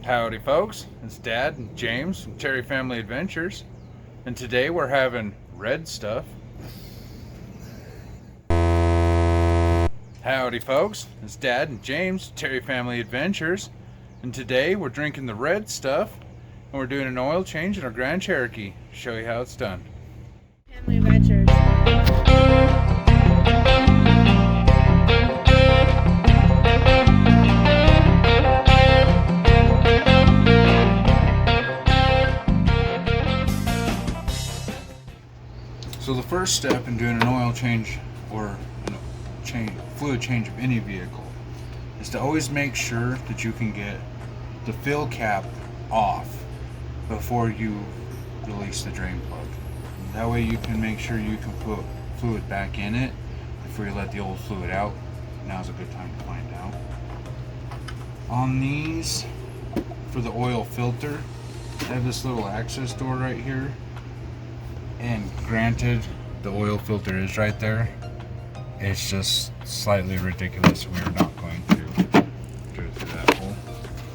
Howdy folks, it's Dad and James from Terry Family Adventures, and today we're having red stuff. Howdy folks, it's Dad and James, Terry Family Adventures, and today we're drinking the red stuff, and we're doing an oil change in our Grand Cherokee. Show you how it's done. Family Adventures. So the first step in doing an oil change or fluid change of any vehicle is to always make sure that you can get the fill cap off before you release the drain plug. That way you can make sure you can put fluid back in it before you let the old fluid out. Now's a good time to find out. On these, for the oil filter, I have this little access door right here. And granted, the oil filter is right there. It's just slightly ridiculous. We're not going to go through that hole.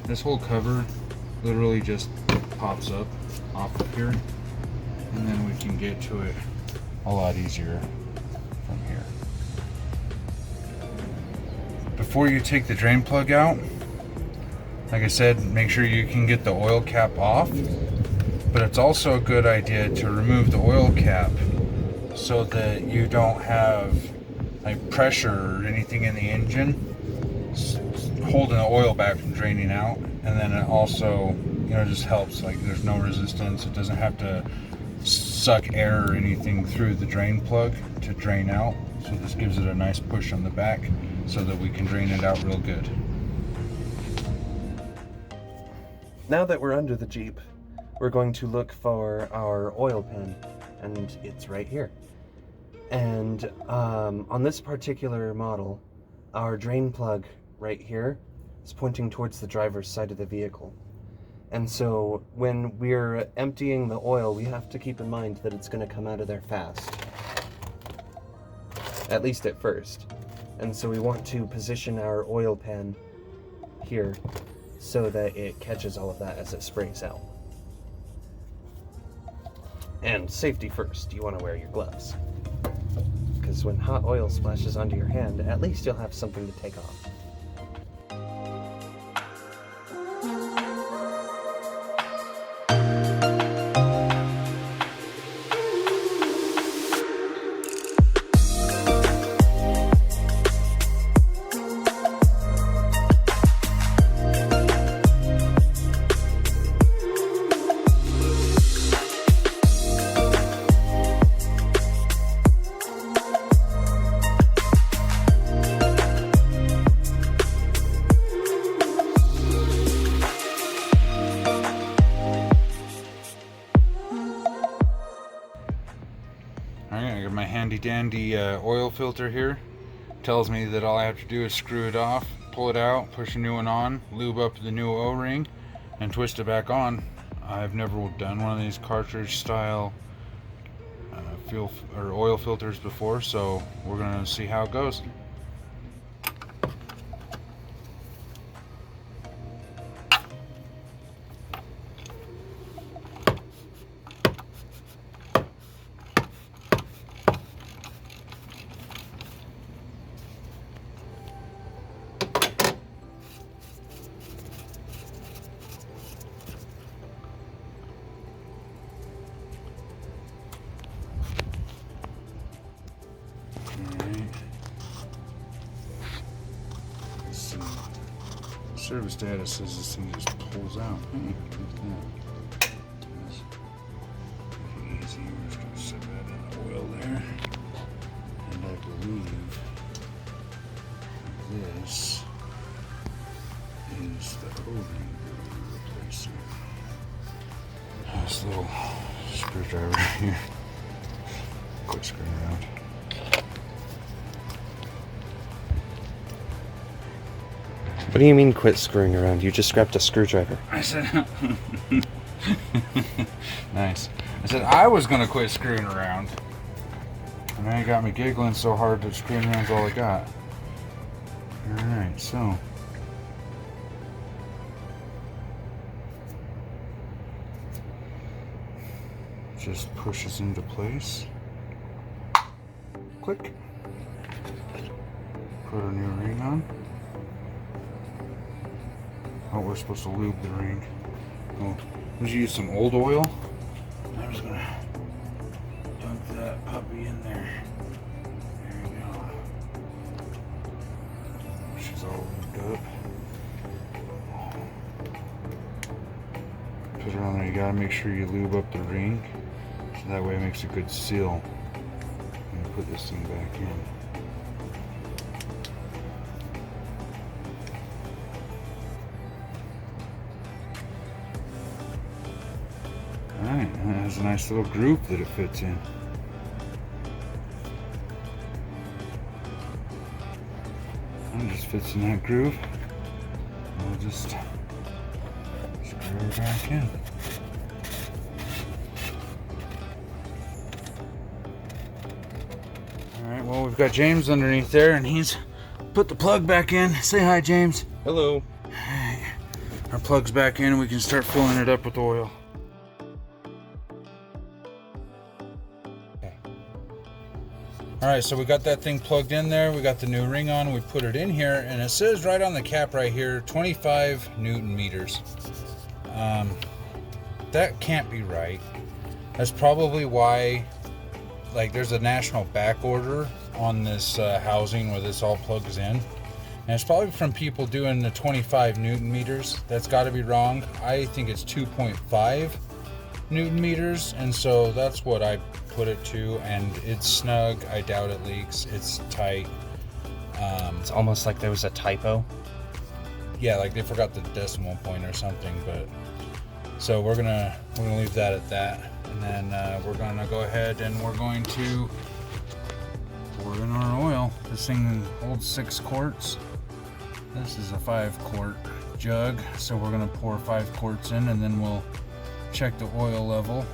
This whole cover literally just pops up off of here, and then we can get to it a lot easier from here. Before you take the drain plug out, like I said, make sure you can get the oil cap off. But it's also a good idea to remove the oil cap so that you don't have like pressure or anything in the engine holding the oil back from draining out. And then it also, just helps, like there's no resistance. It doesn't have to suck air or anything through the drain plug to drain out. So this gives it a nice push on the back so that we can drain it out real good. Now that we're under the Jeep, we're going to look for our oil pan, and it's right here. And on this particular model, our drain plug right here is pointing towards the driver's side of the vehicle. And so when we're emptying the oil, we have to keep in mind that it's going to come out of there fast. At least at first. And so we want to position our oil pan here so that it catches all of that as it sprays out. And safety first, you want to wear your gloves. Because when hot oil splashes onto your hand, at least you'll have something to take off. Alright, I got my handy dandy oil filter here. Tells me that all I have to do is screw it off, pull it out, push a new one on, lube up the new O-ring, and twist it back on. I've never done one of these cartridge style oil filters before, so we're gonna see how it goes. Service data says this thing just pulls out. Look at that. That's pretty easy. We're just going to set that in the oil there. And I believe this is the O-ring replacer. This little screwdriver here. Quick screwing around. What do you mean quit screwing around? You just grabbed a screwdriver. I said, nice. I said I was going to quit screwing around. And now you got me giggling so hard that screwing around's all I got. Alright, so just pushes into place. Click. Put a new ring on. Oh, we're supposed to lube the ring. Oh, let's use some old oil. I'm just gonna dunk that puppy in there. There we go. She's all lubed up. Put her on there. You gotta make sure you lube up the ring, so that way it makes a good seal. And put this thing back in. Alright, and it has a nice little groove that it fits in. And it just fits in that groove. And we'll just screw her back in. Alright, well, we've got James underneath there, and he's put the plug back in. Say hi, James. Hello. Alright, our plug's back in and we can start filling it up with oil. Alright, so we got that thing plugged in there, we got the new ring on, we put it in here, and it says right on the cap right here, 25 Newton meters. That can't be right. That's probably why, like, there's a national back order on this housing where this all plugs in. And it's probably from people doing the 25 Newton meters. That's got to be wrong. I think it's 2.5 Newton meters, and so that's what I put it to, and it's snug. I doubt it leaks. It's tight. It's almost like there was a typo. Yeah, like they forgot the decimal point or something. But so we're gonna leave that at that, and then we're gonna go ahead and we're going to pour in our oil. This thing holds 6 quarts. This is a 5-quart jug, so we're gonna pour 5 quarts in, and then we'll check the oil level.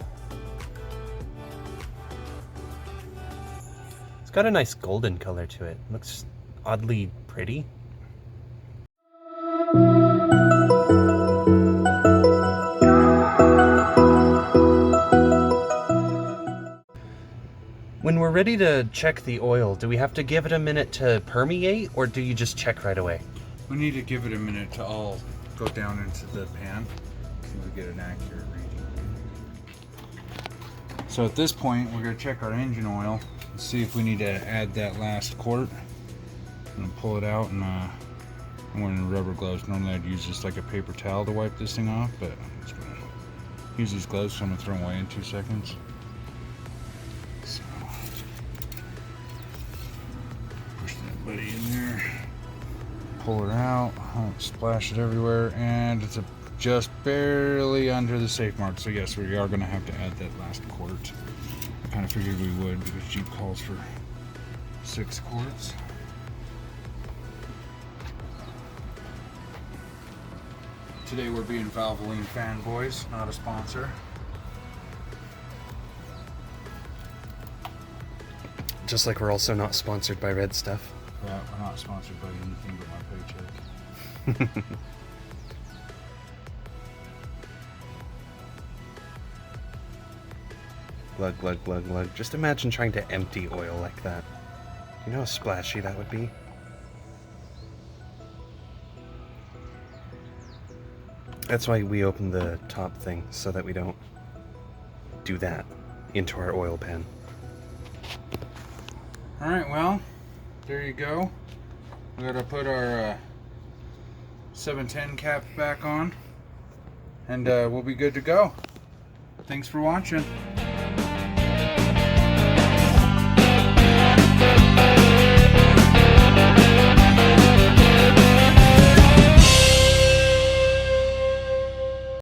It's got a nice golden color to it. Looks oddly pretty. When we're ready to check the oil, do we have to give it a minute to permeate, or do you just check right away? We need to give it a minute to all go down into the pan so we get an accurate reading. So at this point, we're going to check our engine oil and see if we need to add that last quart. I'm going to pull it out, and I'm wearing rubber gloves. Normally I'd use just like a paper towel to wipe this thing off, but I'm just going to use these gloves, so I'm going to throw them away in 2 seconds. So, push that buddy in there. Pull it out, splash it everywhere, and it's just barely under the safe mark. So yes, we are going to have to add that last quart. I kind of figured we would, because Jeep calls for 6 quarts. Today we're being Valvoline fanboys, not a sponsor. Just like we're also not sponsored by Red Stuff. Yeah, we're not sponsored by anything but my paycheck. Glug, glug, glug, glug. Just imagine trying to empty oil like that. You know how splashy that would be? That's why we open the top thing, so that we don't do that into our oil pan. Alright, well, there you go. We gotta put our 710 cap back on, and we'll be good to go. Thanks for watching.